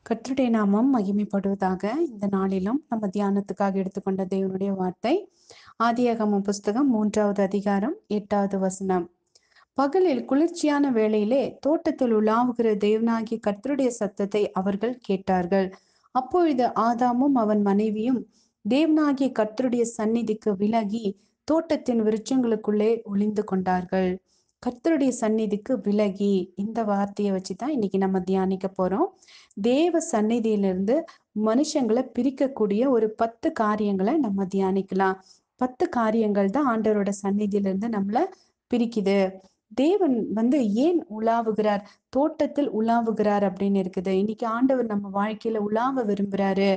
கர்த்தருடைய நாமம் மகிமைப்படுவதாக. இந்த நாளிலும் நம்ம தியானத்துக்காக எடுத்துக்கொண்ட தேவனுடைய வார்த்தை ஆதியாகமம் புஸ்தகம் 3வது அதிகாரம் 8வது வசனம். பகலில் குளிர்ச்சியான வேளையிலே தோட்டத்தில் உலாவுகிற தேவனாகிய கர்த்தருடைய சத்தத்தை அவர்கள் கேட்டார்கள். அப்பொழுது ஆதாமும் அவன் மனைவியும் தேவனாகிய கர்த்தருடைய சந்நிதிக்கு விலகி தோட்டத்தின் விருட்சங்களுக்குள்ளே ஒளிந்து கொண்டார்கள். கர்த்தருடைய சந்நிதிக்கு விலகி, இந்த வார்த்தையை வச்சுதான் இன்னைக்கு நம்ம தியானிக்க போறோம். தேவ சந்நிதியிலிருந்து மனுஷங்களை பிரிக்கக்கூடிய ஒரு 10 காரியங்களை நம்ம தியானிக்கலாம். 10 காரியங்கள் தான் ஆண்டவரோட சந்நிதியிலிருந்து நம்மள பிரிக்குது. தேவன் ஏன் உலாவுகிறார்? தோட்டத்தில் உலாவுகிறார் அப்படின்னு இருக்குது. இன்னைக்கு ஆண்டவர் நம்ம வாழ்க்கையில உலாவ விரும்புறாரு.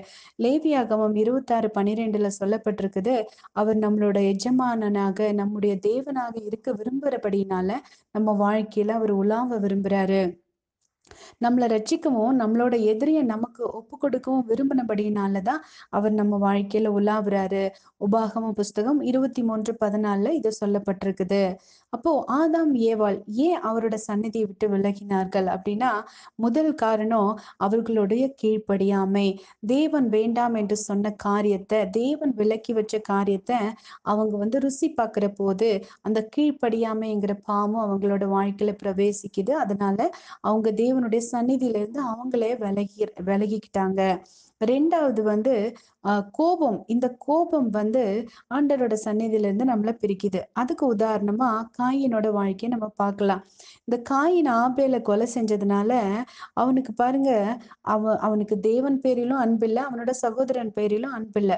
லேவியாகமம் 26:12 சொல்லப்பட்டிருக்குது. அவர் நம்மளோட எஜமானனாக, நம்முடைய தேவனாக இருக்க விரும்புறபடினால நம்ம வாழ்க்கையில அவர் உலாவ விரும்புறாரு. நம்மள ரட்சிக்கவும், நம்மளோட எதிரிய நமக்கு ஒப்பு கொடுக்கவும் விரும்பினபடினாலதான் அவர் நம்ம வாழ்க்கையில உலாவுறாரு. உபாகமம் புஸ்தகம் 23:14 இது சொல்லப்பட்டிருக்குது. அப்போ ஆதாம் ஏவாள் ஏன் அவரோட சந்நிதியை விட்டு விலகினார்கள் அப்படின்னா, முதல் காரணம் அவர்களுடைய கீழ்ப்படியாமை. தேவன் வேண்டாம் என்று சொன்ன காரியத்தை, தேவன் விலக்கி வச்ச காரியத்தை அவங்க ருசி பார்க்கிற போது அந்த கீழ்ப்படியாமைங்கிற பாவம் அவங்களோட வாழ்க்கையில பிரவேசிக்குது. அதனால அவங்க தேவனுடைய சந்நிதியில இருந்து அவங்களே விலகிக்கிட்டாங்க. 2வது கோபம். இந்த கோபம் ஆண்டவரோட சந்நிதியில இருந்து நம்மள பிரிக்குது. அதுக்கு உதாரணமா காயினோட வாழ்க்கையை நம்ம பார்க்கலாம். இந்த காயின் ஆபேல கொலை செஞ்சதுனால அவனுக்கு பாருங்க, அவனுக்கு தேவன் பேரிலும் அன்பில்ல, அவனோட சகோதரன் பேரிலும் அன்பில்ல.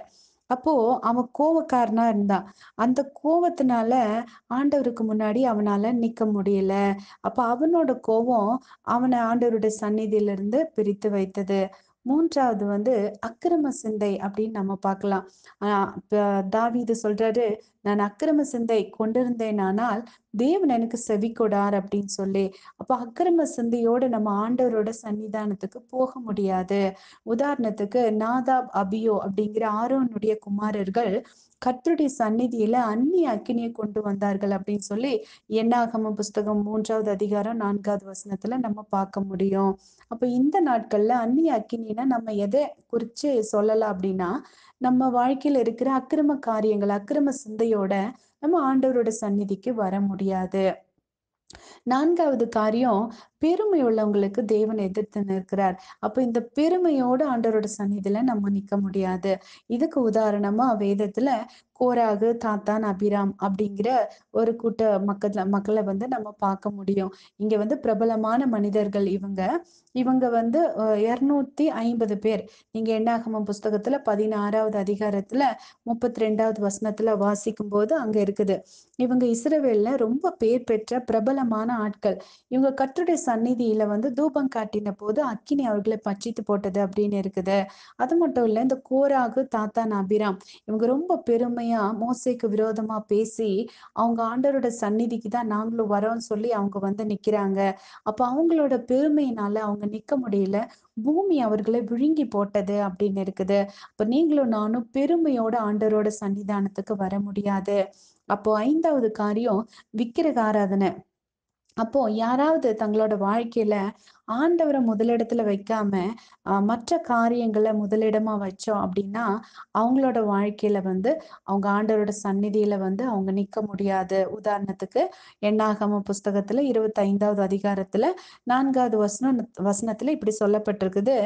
அப்போ அவன் கோவக்காரனா இருந்தான். அந்த கோவத்தினால ஆண்டவருக்கு முன்னாடி அவனால நிக்க முடியல. அப்ப அவனோட கோவம் அவனை ஆண்டவருடைய சந்நிதியில இருந்து பிரித்து வைத்தது. 3வது அக்கிரம சிந்தை அப்படின்னு நம்ம பார்க்கலாம். தாவீது சொல்றாரு, நான் அக்கிரம சிந்தை கொண்டிருந்தேனானால் தேவன் எனக்கு செவி கொடார் அப்படின்னு சொல்லி. அப்ப அக்கிரம சிந்தையோட நம்ம ஆண்டவரோட சன்னிதானத்துக்கு போக முடியாது. உதாரணத்துக்கு நாதாப், அபியோ அப்படிங்கிற ஆரோனுடைய குமாரர்கள் கர்த்தருடைய சந்நிதியில அந்நிய அக்கினியை கொண்டு வந்தார்கள் அப்படின்னு சொல்லி என்னாகமம் புஸ்தகம் 3வது அதிகாரம் 4வது வசனத்துல நம்ம பார்க்க முடியும். அப்ப இந்த நாட்கள்ல அந்நிய அக்கினினா நம்ம எதை குறிச்சு சொல்லலாம் அப்படின்னா, நம்ம வாழ்க்கையில இருக்கிற அக்கிரம காரியங்கள், அக்கிரம சிந்தையோட நம்ம ஆண்டவரோட சந்நிதிக்கு வர முடியாது. 4வது காரியம், பெருமை உள்ளவங்களுக்கு தேவன் எதிர்த்து நிற்கிறார். அப்ப இந்த பெருமையோட ஆண்டவரோட சந்நிதியில நம்ம நிக்க முடியாது. இதுக்கு உதாரணமா வேதத்துல கோராகு, தாத்தான், அபிராம் அப்படிங்கிற ஒரு கூட்ட மக்களை நம்ம பார்க்க முடியும். இங்க பிரபலமான மனிதர்கள் இவங்க. இவங்க 250 பேர். நீங்க என்னாகமம் புஸ்தகத்துல 16வது அதிகாரத்துல 32வது வசனத்துல வாசிக்கும் போது அங்க இருக்குது. இவங்க இஸ்ரவேல்ல ரொம்ப பேர் பெற்ற பிரபலமான ஆட்கள். இவங்க கர்த்தருடைய சந்நிதியில தூபம் காட்டின போது அக்கினி அவர்களை பட்சித்து போட்டது அப்படின்னு இருக்குது. அது மட்டும் இல்ல, இந்த கோராகு, தாத்தான், அபிராம் இவங்க ரொம்ப பெருமையா மோசேக்கு விரோதமா பேசி அவங்க ஆண்டவரோட சந்நிதிக்கு தான் நாங்களும் வரோம்னு சொல்லி அவங்க நிக்கிறாங்க. அப்ப அவங்களோட பெருமையினால அவங்க நிக்க முடியல. பூமி அவர்களை விழுங்கி போட்டது அப்படின்னு இருக்குது. அப்ப நீங்களும் நானும் பெருமையோட ஆண்டவரோட சன்னிதானத்துக்கு வர முடியாது. அப்போ 5வது காரியம் விக்கிரக ஆராதனை. அப்போ யாராவது தங்களோட வாழ்க்கையில ஆண்டவர முதலிடத்துல வைக்காம மற்ற காரியங்களை முதலிடமா வச்சோம் அப்படின்னா, அவங்களோட வாழ்க்கையில அவங்க ஆண்டவரோட சந்நிதியில அவங்க நிக்க முடியாது. உதாரணத்துக்கு என்னாகமம் புஸ்தகத்துல 25வது அதிகாரத்துல 4வது வசனத்துல இப்படி சொல்லப்பட்டிருக்குது.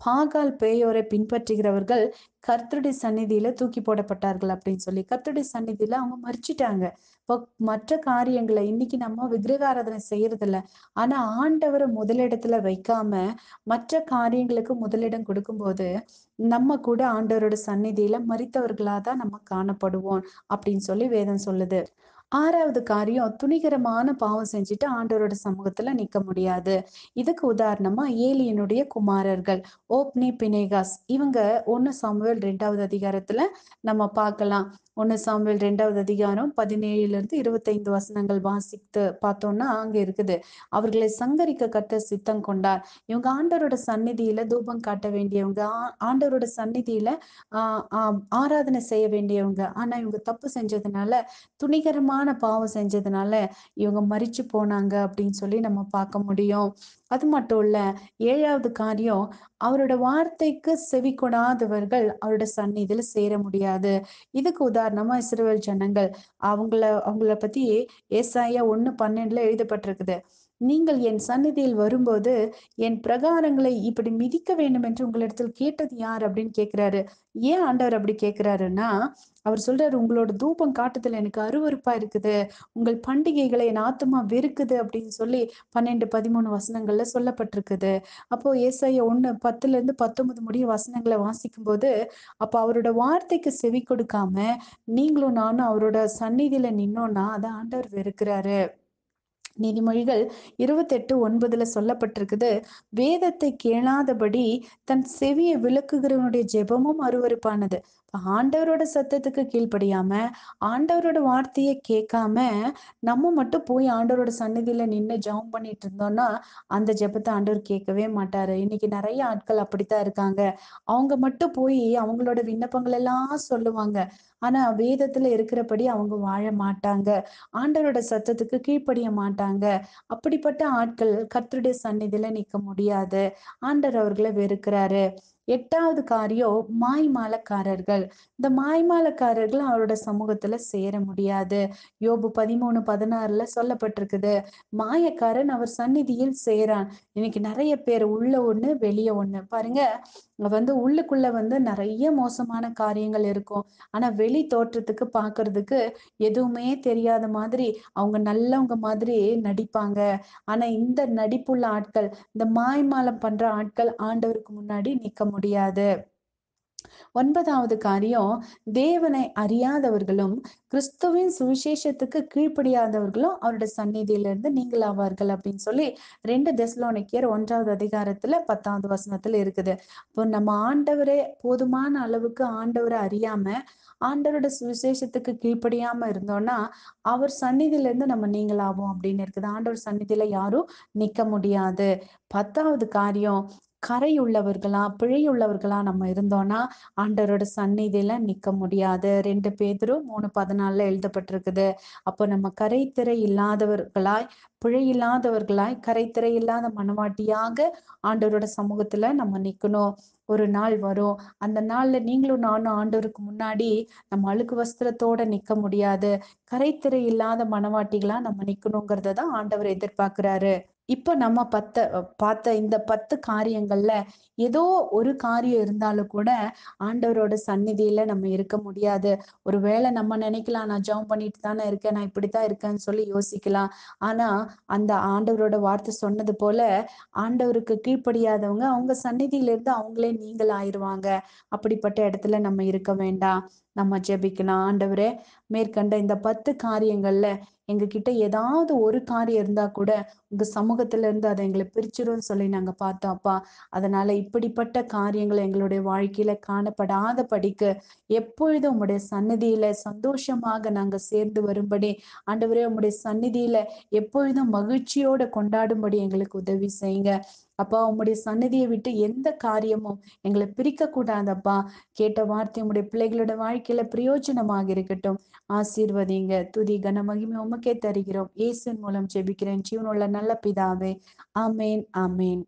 பாகால் பேயோரை பின்பற்றுகிறவர்கள் கர்த்தருடைய சந்நிதியில தூக்கி போடப்பட்டார்கள் அப்படின்னு சொல்லி. கர்த்தருடைய சந்நிதியில அவங்க மரிச்சிட்டாங்க. இப்போ மற்ற காரியங்களை இன்னைக்கு நம்ம விக்கிரக ஆராதனை செய்யறது இல்ல. ஆனா ஆண்டவரை முதலிடத்துல வைக்காம மற்ற காரியங்களுக்கு முதலிடம் கொடுக்கும்போது நம்ம கூட ஆண்டவரோட சந்நிதியில மரித்தவர்களா தான் நம்ம காணப்படுவோம் அப்படின்னு சொல்லி வேதம் சொல்லுது. 6வது காரியம், துணிகரமான பாவம் செஞ்சுட்டு ஆண்டவரோட சமூகத்துல நிக்க முடியாது. இதுக்கு உதாரணமா ஏலியனுடைய குமாரர்கள் ஓப்னி, பினேகாஸ் இவங்க 1 சாமுவேல் 2வது அதிகாரத்துல நம்ம பார்க்கலாம். 1 சாமுவேல் 2வது அதிகாரம் 17லிருந்து 25 வசனங்கள் வாசித்து பார்த்தோம்னா அங்க இருக்குது. அவர்களை சங்கரிக்க கர்த்தர் சித்தம் கொண்டார். இவங்க ஆண்டவரோட சந்நிதியில தூபம் காட்ட வேண்டியவங்க, ஆண்டவரோட சந்நிதியில ஆராதனை செய்ய வேண்டியவங்க. ஆனா இவங்க தப்பு செஞ்சதுனால துணிகரமான கொடூரமான பாவம் செஞ்சதுனால இவங்க மரிச்சு போனாங்க அப்படின்னு சொல்லி நம்ம பார்க்க முடியும். அது மட்டும் இல்ல, 7வது காரியம், அவரோட வார்த்தைக்கு செவி கொடாதவர்கள் அவரோட சந்நிதியில சேர முடியாது. இதுக்கு உதாரணமா இஸ்ரவேல் ஜனங்கள், அவங்கள பத்தி ஏசாயா 1:12 எழுதப்பட்டிருக்குது. நீங்கள் என் சந்நிதியில் வரும்போது என் பிரகாரங்களை இப்படி மிதிக்க வேண்டும் என்று உங்களிடத்தில் கேட்டது யார் அப்படின்னு கேட்கிறாரு. ஏன் ஆண்டவர் அப்படி கேட்கிறாருன்னா, அவர் சொல்றாரு, உங்களோட தூபம் காட்டுதல் எனக்கு அருவருப்பா இருக்குது, உங்கள் பண்டிகைகளை என் ஆத்துமா வெறுக்குது அப்படின்னு சொல்லி 12, 13 வசனங்கள்ல சொல்லப்பட்டிருக்குது. அப்போ ஏசாயா 1:10-19 முடிய வசனங்களை வாசிக்கும் போது, அப்ப அவரோட வார்த்தைக்கு செவி கொடுக்காம நீங்களும் நானும் அவரோட சந்நிதியில நின்னோம்னா அதை ஆண்டவர் வெறுக்கிறாரு. நீதிமொழிகள் 28:9 சொல்லப்பட்டிருக்குது, வேதத்தை கேளாதபடி தன் செவியை விலக்குகிறவனுடைய ஜெபமும் அருவருப்பானது. ஆண்டவரோட சத்தத்துக்கு கீழ்ப்படியாம, ஆண்டவரோட வார்த்தையை கேட்காம, நம்ம மட்டும் போய் ஆண்டவரோட சந்நிதியில நின்று ஜெபம் பண்ணிட்டு இருந்தோம்னா அந்த ஜெபத்தை ஆண்டவர் கேட்கவே மாட்டாரு. இன்னைக்கு நிறைய ஆட்கள் அப்படித்தான் இருக்காங்க. அவங்க மட்டும் போய் அவங்களோட விண்ணப்பங்கள் எல்லாம் சொல்லுவாங்க. ஆனா வேதத்துல இருக்கிறபடி அவங்க வாழ மாட்டாங்க. ஆண்டவரோட சத்தத்துக்கு கீழ்ப்படிய மாட்டாங்க. அப்படிப்பட்ட ஆட்கள் கர்த்தருடைய சந்நிதியில நிக்க முடியாது. ஆண்டவர் அவர்களை வெறுக்கிறாரு. 8வது காரியம், மாய்மாலக்காரர்கள். இந்த மாய்மாலக்காரர்கள் அவரோட சமூகத்துல சேர முடியாது. யோபு 13:16 சொல்லப்பட்டிருக்குது, மாயக்காரன் அவர் சந்நிதியில் சேரான். இன்னைக்கு நிறைய பேர் உள்ள ஒண்ணு வெளிய ஒண்ணு. பாருங்க, உள்ளுக்குள்ள நிறைய மோசமான காரியங்கள் இருக்கும். ஆனா வெளி தோற்றத்துக்கு பாக்குறதுக்கு எதுவுமே தெரியாத மாதிரி, அவங்க நல்லவங்க மாதிரி நடிப்பாங்க. ஆனா இந்த நடிப்புள்ள ஆட்கள், இந்த மாய்மாலம் பண்ற ஆட்கள் ஆண்டவருக்கு முன்னாடி நிக்க முடியாது. 9வது காரியம், தேவனை அறியாதவர்களும் கிறிஸ்துவின் சுவிசேஷத்துக்கு கீழ்ப்படியாதவர்களும் அவருடைய சந்நிதியிலிருந்து நீங்களாவார்கள் அப்படின்னு சொல்லி 2 தெசலோனிக்கேயர் 1வது அதிகாரத்துல 10வது வசனத்துல இருக்குது. இப்போ நம்ம ஆண்டவரே போதுமான அளவுக்கு ஆண்டவரை அறியாம, ஆண்டவரோட சுவிசேஷத்துக்கு கீழ்ப்படியாம இருந்தோம்னா அவர் சந்நிதியில இருந்து நம்ம நீங்களாவோம் அப்படின்னு இருக்குது. ஆண்டவர் சந்நிதியில யாரும் நிக்க முடியாது. 10வது காரியம், கரையுள்ளவர்களா பிழையுள்ளவர்களா நம்ம இருந்தோம்னா ஆண்டவரோட சந்நிதியில நிக்க முடியாது. 2 பேதுரு 3:14 எழுதப்பட்டிருக்குது. அப்போ நம்ம கரைத்திரை இல்லாதவர்களாய், பிழை இல்லாதவர்களாய், கரைத்திரை இல்லாத மனவாட்டியாக ஆண்டவரோட சமூகத்துல நம்ம நிக்கணும். ஒரு நாள் வரும், அந்த நாள்ல நீங்களும் நானும் ஆண்டவருக்கு முன்னாடி நம்ம அழுக்கு வஸ்திரத்தோட நிக்க முடியாது. கரைத்திரை இல்லாத மனவாட்டிகளா நம்ம நிக்கணுங்கிறத தான் ஆண்டவர் எதிர்பார்க்கிறாரு. இப்ப நம்ம பார்த்த இந்த 10 காரியங்கள்ல ஏதோ ஒரு காரியம் இருந்தாலும் கூட ஆண்டவரோட சந்நிதியில நம்ம இருக்க முடியாது. ஒருவேளை நம்ம நினைக்கலாம், நான் ஜெபம் பண்ணிட்டு தானே இருக்கேன், நான் இப்படித்தான் இருக்கேன்னு சொல்லி யோசிக்கலாம். ஆனா அந்த ஆண்டவரோட வார்த்தை சொன்னது போல, ஆண்டவருக்கு கீழ்ப்படியாதவங்க அவங்க சந்நிதியில இருந்து அவங்களே நீங்கள் ஆயிருவாங்க. அப்படிப்பட்ட இடத்துல நம்ம இருக்க வேண்டாம். நம்ம ஜெபிக்கலாம், ஆண்டவரே, மேற்கண்ட இந்த 10 காரியங்கள்ல எங்க கிட்ட ஏதாவது ஒரு காரியம் இருந்தா கூட உங்க சமூகத்துல இருந்து அதை எங்களை பிரிச்சிரும்னு சொல்லி நாங்க பார்த்தோம்ப்பா. அதனால இப்படிப்பட்ட காரியங்கள் எங்களுடைய வாழ்க்கையில காணப்படாத படிக்கு எப்பொழுதும் உம்முடைய சந்நிதியில சந்தோஷமாக நாங்க சேர்ந்து வரும்படி, ஆண்டவரே, உம்முடைய சந்நிதியில எப்பொழுதும் மகிழ்ச்சியோட கொண்டாடும்படி எங்களுக்கு உதவி செய்யுங்க. அப்பா, உம்முடைய சந்நிதியை விட்டு எந்த காரியமும் எங்களை பிரிக்க கூடாதப்பா. கேட்ட வார்த்தை உம்முடைய பிள்ளைகளோட வாழ்க்கையில பிரயோஜனமாக இருக்கட்டும். ஆசீர்வதிங்க. துதி கன மகிமை உமக்கே தருகிறோம். இயேசுவின் மூலம் ஜெபிக்கிறேன் ஜீவனுள்ள நல்ல பிதாவே. ஆமேன், ஆமேன்.